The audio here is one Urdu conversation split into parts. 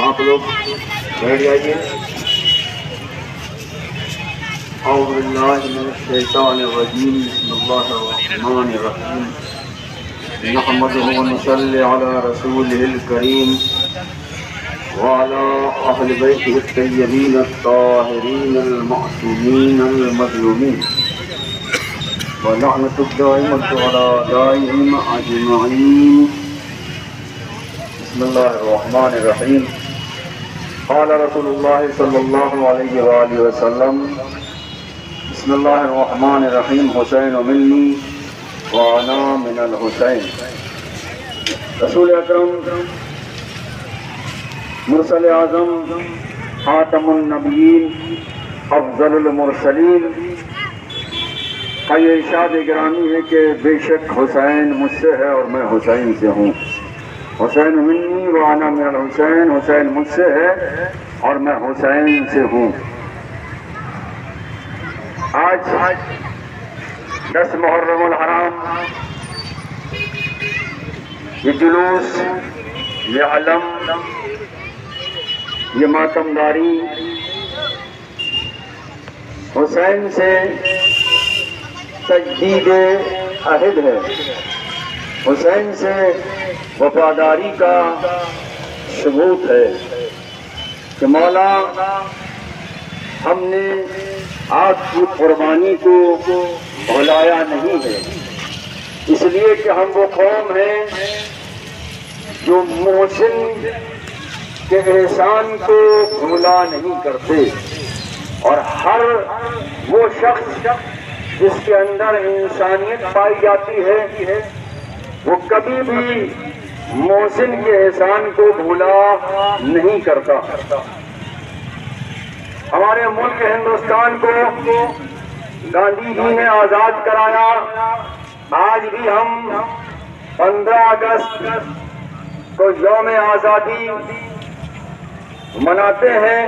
آپ لوگ بیٹھ جائیے. اعوذ باللہ من الشیطان الرجیم. بسم اللہ الرحمن الرحیم. نحمده ونصلی علی رسوله الکریم وعلى اہل بیتہ الطیبین الطاہرین المعصومین المظلومین ولعنۃ الدائمۃ علی اعدائہم اجمعین. بسم اللہ الرحمن الرحیم. قال رسول اللہ صلی اللہ علیہ وآلہ وسلم بسم اللہ الرحمن الرحیم. حسین منی وانا من الحسین. رسول اکرم مرسل اعظم خاتم النبیین افضل المرسلین کا یہ ارشاد گرامی ہے کہ بے شک حسین مجھ سے ہے اور میں حسین سے ہوں. حسین منی وانا من الحسین. حسین مجھ سے ہے اور میں حسین سے ہوں. آج 10 محرم الحرام یہ جلوس، یہ علم، یہ ماتمداری حسین سے تجدید عہد ہے، حسین سے وفاداری کا ثبوت ہے کہ مولا ہم نے آپ کی قربانی کو بھلایا نہیں ہے، اس لیے کہ ہم وہ قوم ہیں جو محسن کے احسان کو بھولا نہیں کرتے، اور ہر وہ شخص جس کے اندر انسانیت پائی جاتی ہے وہ کبھی بھی محسن کے احسان کو بھولا نہیں کرتا. ہمارے ملک ہندوستان کو گاندھی جی نے آزاد کرایا. آج بھی ہم 15 اگست کو یوم آزادی مناتے ہیں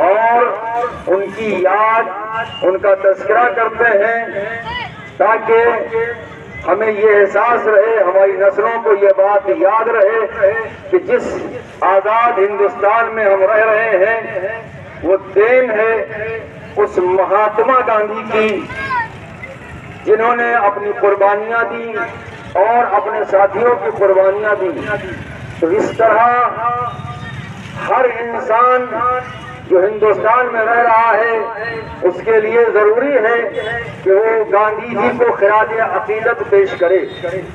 اور ان کی یاد، ان کا تذکرہ کرتے ہیں تاکہ ہمیں یہ احساس رہے، ہماری نسلوں کو یہ بات یاد رہے کہ جس آزاد ہندوستان میں ہم رہ رہے ہیں وہ دین ہے اس مہاتما گاندھی کی جنہوں نے اپنی قربانیاں دی اور اپنے ساتھیوں کی قربانیاں دی. تو اس طرح ہر انسان جو ہندوستان میں رہ رہا ہے اس کے لیے ضروری ہے کہ وہ گاندھی جی کو خراج عقیدت پیش کرے،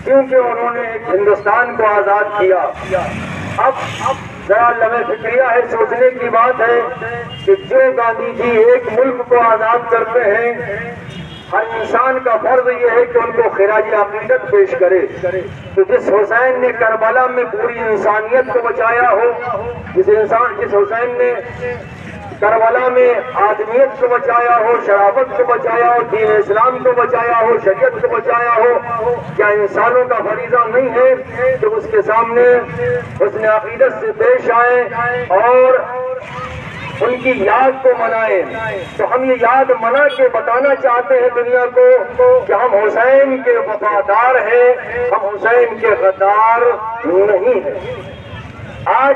کیونکہ انہوں نے ہندوستان کو آزاد کیا. اب ذرا لمحہ فکریہ ہے، سوچنے کی بات ہے کہ جو گاندھی جی ایک ملک کو آزاد کرتے ہیں، ہر انسان کا فرض یہ ہے کہ ان کو خراج عقیدت پیش کرے. تو جس حسین نے کربلا میں پوری انسانیت کو بچایا ہو، جس حسین نے کربلا میں آدمیت کو بچایا ہو، شرافت کو بچایا ہو، دین اسلام کو بچایا ہو، شریعت کو بچایا ہو، کیا انسانوں کا فریضہ نہیں ہے کہ اس کے سامنے حسن عقیدت سے پیش آئیں اور ان کی یاد کو منائیں؟ تو ہم یہ یاد منا کے بتانا چاہتے ہیں دنیا کو کہ ہم حسین کے وفادار ہیں، ہم حسین کے غدار نہیں ہیں. آج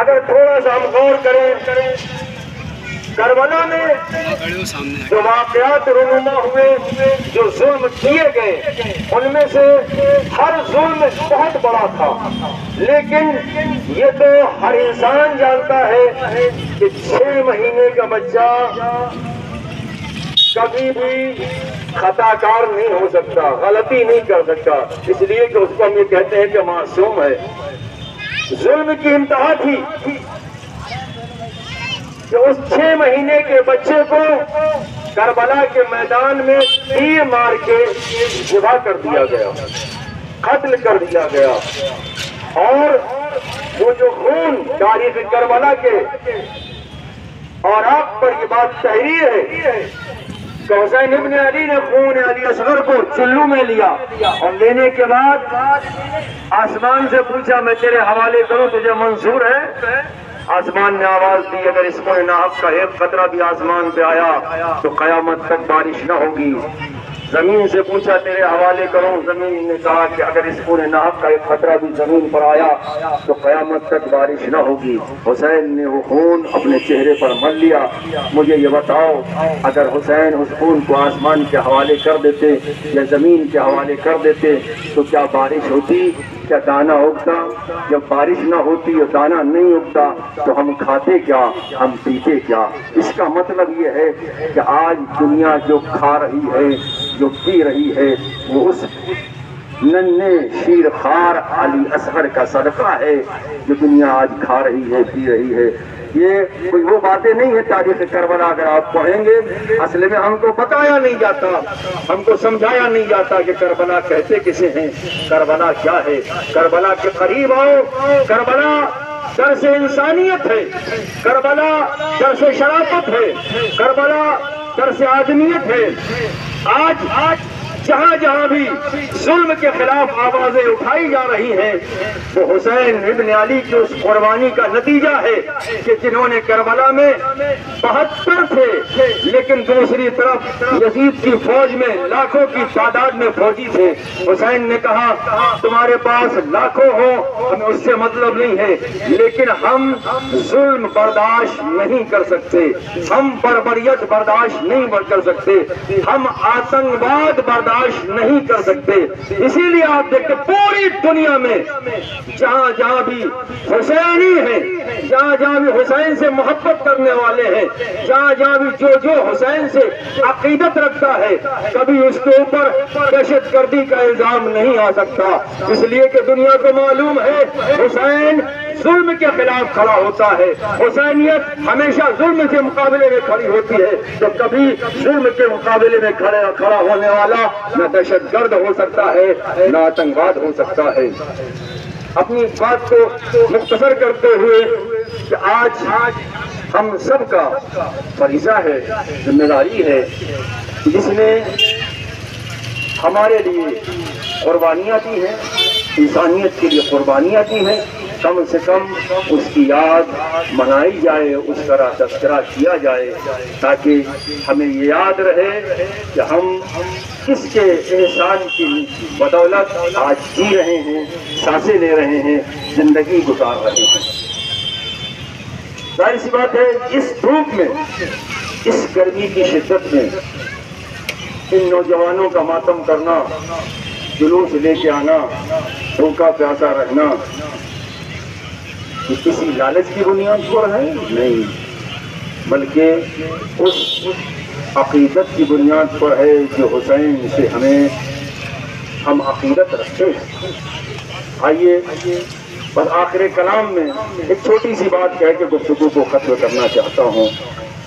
اگر تھوڑا سا ہم غور کریں، کربلا میں جو واقعات رونما ہوئے، جو ظلم کیے گئے، ان میں سے ہر ظلم بہت بڑا تھا، لیکن یہ تو ہر انسان جانتا ہے کہ 6 مہینے کا بچہ کبھی بھی خطا کار نہیں ہو سکتا، غلطی نہیں کر سکتا، اس لیے کہ اس کو ہم یہ کہتے ہیں کہ معصوم ہے. ظلم کی انتہا تھی کہ اس 6 مہینے کے بچے کو کربلا کے میدان میں تیر مار کے ذبح کر دیا گیا، قتل کر دیا گیا. اور وہ جو خون تاریخ کربلا کے، اور آپ پر یہ بات تحریر ہے کہ حسین ابن علی نے خون علی اصغر کو چلو میں لیا اور لینے کے بعد آسمان سے پوچھا میں تیرے حوالے کروں، تجھے منظور ہے؟ آسمان نے آواز دی اگر اس کو ناحق کا ایک قطرہ بھی آسمان پہ آیا تو قیامت تک بارش نہ ہوگی. زمین سے پوچھا تیرے حوالے کروں، زمین نے کہا کہ اگر اس خون ناحق کا ایک خطرہ بھی زمین پر آیا تو قیامت تک بارش نہ ہوگی۔ حسین نے وہ خون اپنے چہرے پر مل لیا۔ مجھے یہ بتاؤ، اگر حسین اس خون کو آسمان کے حوالے کر دیتے یا زمین کے حوالے کر دیتے تو کیا بارش ہوتی؟ کیا دانا اگتا؟ جب بارش نہ ہوتی اور دانا نہیں اگتا تو ہم کھاتے کیا، ہم پیتے کیا؟ اس کا مطلب یہ ہے کہ آج دنیا جو کھا رہی ہے، جو پی رہی ہے، وہ اس ننھے شیر خوار علی اصغر کا صدقہ ہے جو دنیا آج کھا رہی ہے، پی رہی ہے۔ یہ کوئی وہ باتیں نہیں ہیں تاریخ کربلا اگر آپ پڑھیں گے، اصل میں ہم کو بتایا نہیں جاتا، ہم کو سمجھایا نہیں جاتا کہ کربلا کہتے کسے ہیں، کربلا کیا ہے۔ کربلا کے قریب آؤ، کربلا درس انسانیت ہے، کربلا درس شرافت ہے، کربلا درس آدمیت ہے۔ آج جہاں جہاں بھی ظلم کے خلاف آوازیں اٹھائی جا رہی ہیں وہ حسین ابن علی کی اس قربانی کا نتیجہ ہے کہ جنہوں نے کربلا میں 72 تھے لیکن دوسری طرف یزید کی فوج میں لاکھوں کی تعداد میں فوجی تھے۔ حسین نے کہا تمہارے پاس لاکھوں ہو ہمیں اس سے مطلب نہیں ہے، لیکن ہم ظلم برداشت نہیں کر سکتے، ہم بربریت برداشت نہیں کر سکتے، ہم آتنکواد برداشت نہیں کر سکتے۔ اسی لیے آپ دیکھتے پوری دنیا میں جہاں جہاں بھی حسینی ہیں، جہاں جہاں بھی حسین سے محبت کرنے والے ہیں، جہاں جہاں بھی جو حسین سے عقیدت رکھتا ہے، کبھی اس کے اوپر دہشت گردی کا الزام نہیں آ سکتا، اس لیے کہ دنیا کو معلوم ہے حسین ظلم کے خلاف کھڑا ہوتا ہے، حسینیت ہمیشہ ظلم کے مقابلے میں کھڑی ہوتی ہے، تو کبھی ظلم کے مقابلے میں کھڑا ہونے والا نہ دہشت گرد ہو سکتا ہے نہ آتنکواد ہو سکتا ہے۔ اپنی بات کو مختصر کرتے ہوئے کہ آج ہم سب کا فریضہ ہے، ذمہ داری ہے، جس نے ہمارے لیے قربانیاں دی ہیں، انسانیت کے لیے قربانیاں دی ہیں، کم سے کم اس کی یاد منائی جائے، اس طرح تذکرہ کیا جائے تاکہ ہمیں یہ یاد رہے کہ ہم کس کے احسان کی بدولت آج جی رہے ہیں، سانسیں لے رہے ہیں، زندگی گزار رہے ہیں۔ ظاہر سی بات ہے اس دھوپ میں، اس گرمی کی شدت میں ان نوجوانوں کا ماتم کرنا، جلوس لے کے آنا، بھوکا پیاسا رہنا، یہ کسی لالچ کی بنیاد پر ہے نہیں، بلکہ اس عقیدت کی بنیاد پر ہے جو حسین سے ہم عقیدت رکھتے ہیں۔ آئیے بس آخر کلام میں ایک چھوٹی سی بات کہہ کے گفتگو کو ختم کرنا چاہتا ہوں۔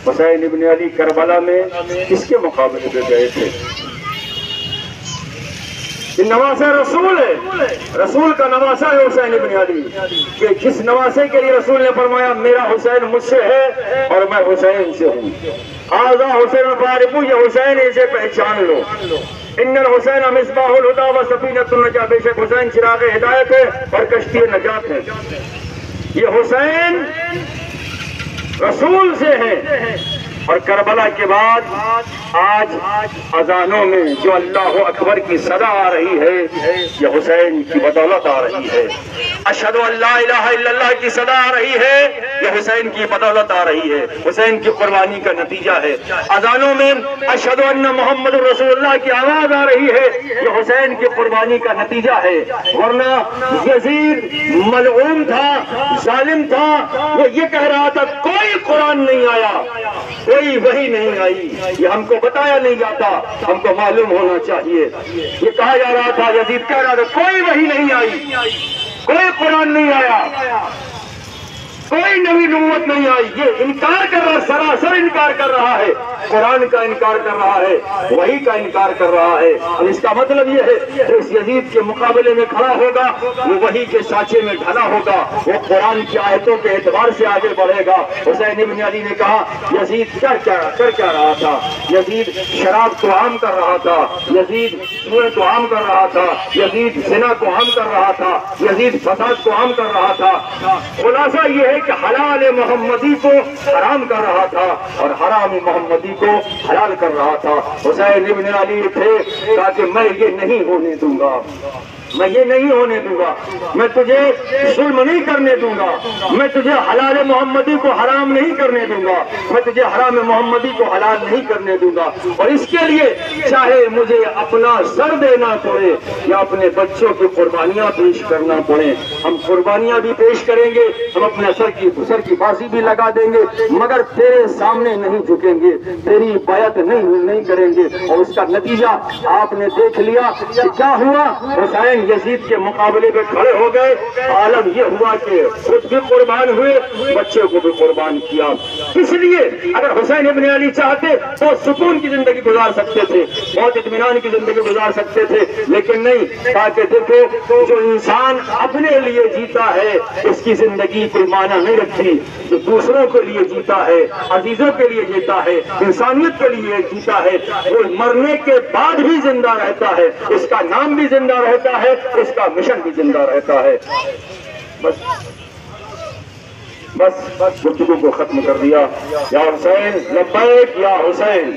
حسین ابن علی کربلا میں کس کے مقابلے پہ گئے تھے؟ یہ نواسہ رسول ہے، رسول کا نواسہ ہے حسین ابن علی، کہ جس نواسے کے لیے رسول نے فرمایا میرا حسین مجھ سے ہے اور میں حسین سے ہوں، آزا حسین الفارق، یہ حسین اسے پہچان لو، ان الحسین مصباح الہدی و سفینۃ النجاۃ، بے شک حسین چراغ ہدایت ہے اور کشتی نجات ہے۔ یہ حسین رسول سے ہے، اور کربلا کے بعد آج اذانوں میں جو اللہ اکبر کی صدا آ رہی ہے یہ حسین کی بدولت آ رہی ہے، اشہد ان لا الہ الا اللہ کی صدا آ رہی ہے یہ حسین کی بدولت آ رہی ہے، حسین کی قربانی کا نتیجہ ہے۔ اذانوں میں اشہد ان محمد رسول اللہ کی آواز آ رہی ہے یہ حسین کی قربانی کا نتیجہ ہے، ورنہ یزید ملعون تھا، ظالم تھا، وہ یہ کہہ رہا تھا کوئی قرآن نہیں آیا، کوئی وحی نہیں آئی، یہ ہم کو بتایا نہیں جاتا، ہم کو معلوم ہونا چاہیے۔ یہ کہا جا رہا تھا، یزید کہہ رہا تھا کوئی وحی نہیں آئی، کوئی قرآن نہیں آیا، کوئی نبی نبوت نہیں آئی، یہ انکار کر رہا، سراسر انکار کر رہا ہے، قرآن کا انکار کر رہا ہے، وحی کا انکار کر رہا ہے۔ اور اس کا مطلب یہ ہے کہ اس یزید کے مقابلے میں کھڑا ہوگا وہ وحی کے سانچے میں ڈھلا ہوگا، وہ قرآن کی آیتوں کے اعتبار سے آگے بڑھے گا۔ حسین ابن علی نے کہا یزید کر کیا رہا تھا؟ یزید شراب کو عام کر رہا تھا، یزید سوئے کو عام کر رہا تھا، یزید زنا کو عام کر رہا تھا، یزید فساد کو عام کر رہا تھا۔ خلاصہ یہ ہے کہ حلال محمدی کو حرام کر رہا تھا اور حرام محمدی کو حلال کر رہا تھا۔ حسین ابن علی تھے، کہا کہ میں یہ نہیں ہونے دوں گا، میں یہ نہیں ہونے دوں گا، میں تجھے ظلم نہیں کرنے دوں گا، میں تجھے حلال محمدی کو حرام نہیں کرنے دوں گا، میں تجھے حرام محمدی کو حلال نہیں کرنے دوں گا، اور اس کے لیے چاہے مجھے اپنا سر دینا پڑے یا اپنے بچوں کی قربانیاں پیش کرنا پڑے، ہم قربانیاں بھی پیش کریں گے، ہم اپنے سر کی بازی بھی لگا دیں گے، مگر تیرے سامنے نہیں جھکیں گے، تیری بیعت نہیں کریں گے۔ اور اس کا نتیجہ آپ نے دیکھ لیا کہ کیا ہوا، حسین یزید کے مقابلے پہ کھڑے ہو گئے، عالم یہ ہوا کہ خود بھی قربان ہوئے، بچے کو بھی قربان کیا۔ اس لیے اگر حسین ابن علی چاہتے تو سکون کی زندگی گزار سکتے تھے، بہت اطمینان کی زندگی گزار سکتے تھے، لیکن نہیں، تاکہ دیکھو جو انسان اپنے لیے جیتا ہے اس کی زندگی کوئی معنی نہیں رکھتی، جو دوسروں کے لیے جیتا ہے، عزیزوں کے لیے جیتا ہے، انسانیت کے لیے جیتا ہے، وہ مرنے کے بعد بھی زندہ رہتا ہے، اس کا نام بھی زندہ رہتا ہے، اس کا مشن بھی زندہ رہتا ہے۔ بس گفتگو کو ختم کر دیا۔ یا حسین لبیک یا حسین۔